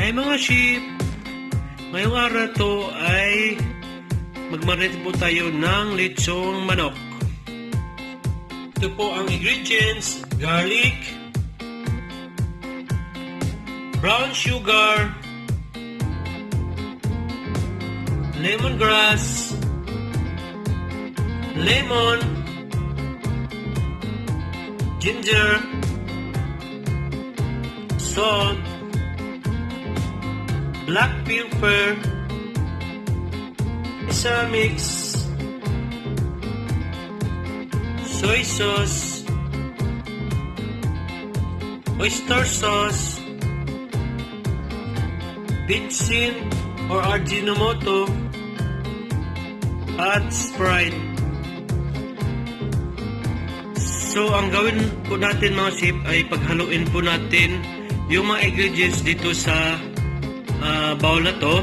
Ay mga sheep, ngayong araw to ay magmarinate po tayo ng lechong manok. Ito po ang ingredients: garlic, brown sugar, lemongrass, lemon, ginger, salt, black pepper, isa mix, soy sauce, oyster sauce, bitsin or Ajinomoto, at Sprite. So, ang gawin po natin mga sheep ay paghaluin po natin yung mga ingredients dito sa bowl na to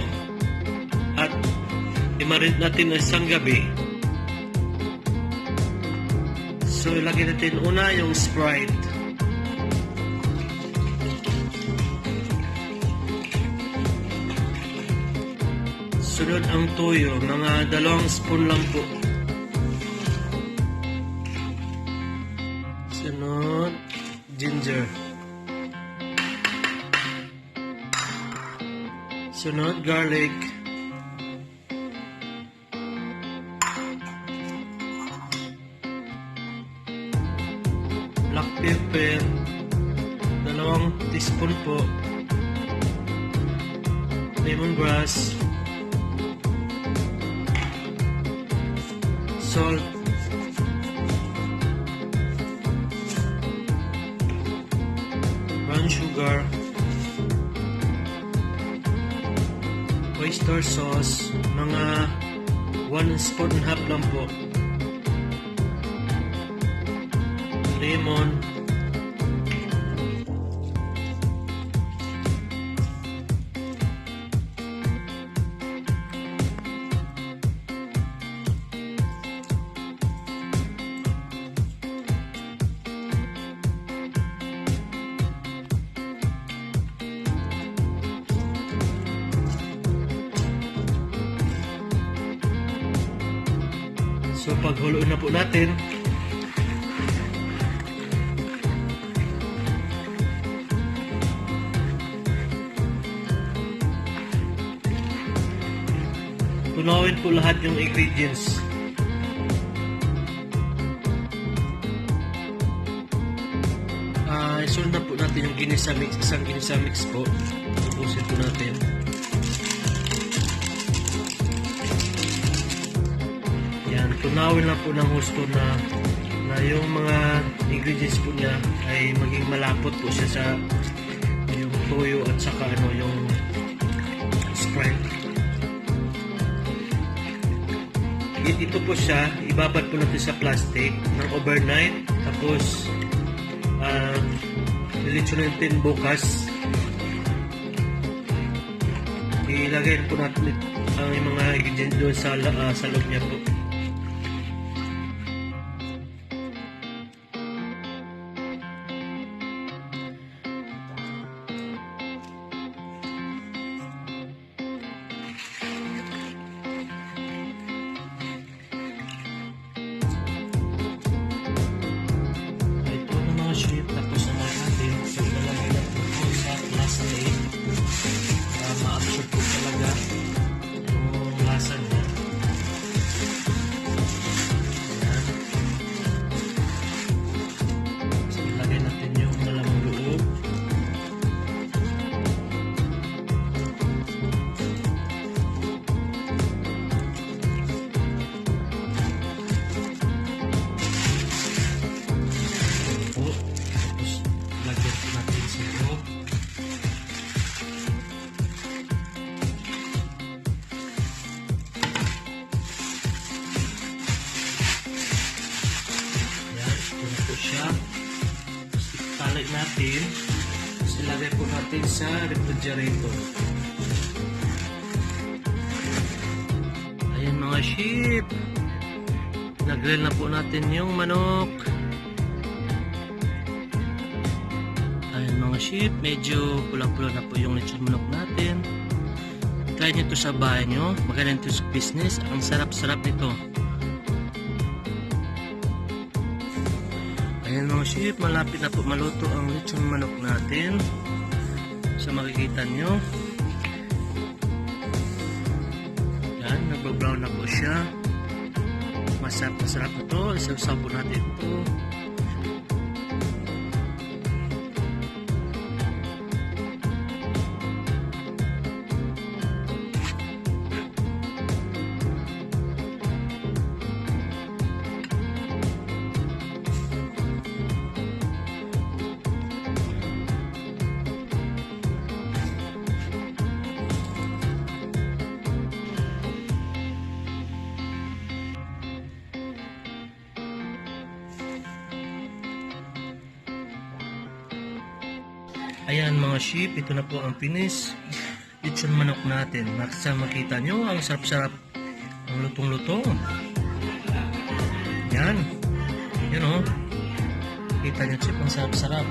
at i-marinate natin isang gabi. So, ilagay natin una yung Sprite. Sunod ang toyo, mga 2 spoon lang po. Sunod, ginger. Sunod, garlic. Black pepper, 2 teaspoon po. Lemongrass. Salt. Brown sugar. Oyster sauce, mga 1.5 spoon lang po. Lemon. So, paghaluin na po natin, tunawin po lahat yung ingredients. Isunod na po natin yung ginisa mix, isang ginisa mix po. Ubusin po natin. Yan, tunawin lang po ng husto na yung mga ingredients po niya ay maging malapot po siya sa yung toyo at saka yung Sprite. Ito po siya, ibabad po natin sa plastic ng overnight, tapos lilitsunin natin bukas. Ilagay po natin ang mga ingredients doon sa loob niya po. Sheep, tapos naman natin, so ilalagay natin po sa plastic para ma-absorb po talaga yung lasa niya. Ayan. So ilagay natin yung malamang loob. Talay natin, ilagay po natin sa refrigerator. Ayan mga sheep, nag-grill na po natin yung manok. Ayan mga sheep, medyo pula-pula na po yung lechon manok natin. Try nyo ito sa bahay nyo, magaling ito sa business, ang sarap-sarap nito. Ayan mga sheep, malapit na po maluto ang lechon manok natin. So makikita nyo, yan, nagba-brown na po siya. Masarap na ito, isaw-saw po natin ito. Ayan mga sheep, ito na po ang finish lechon manok natin. Makita nyo, ang sarap-sarap, ang lutong-lutong. Yan. Yan o. Kita nyo sheep, ang sarap-sarap.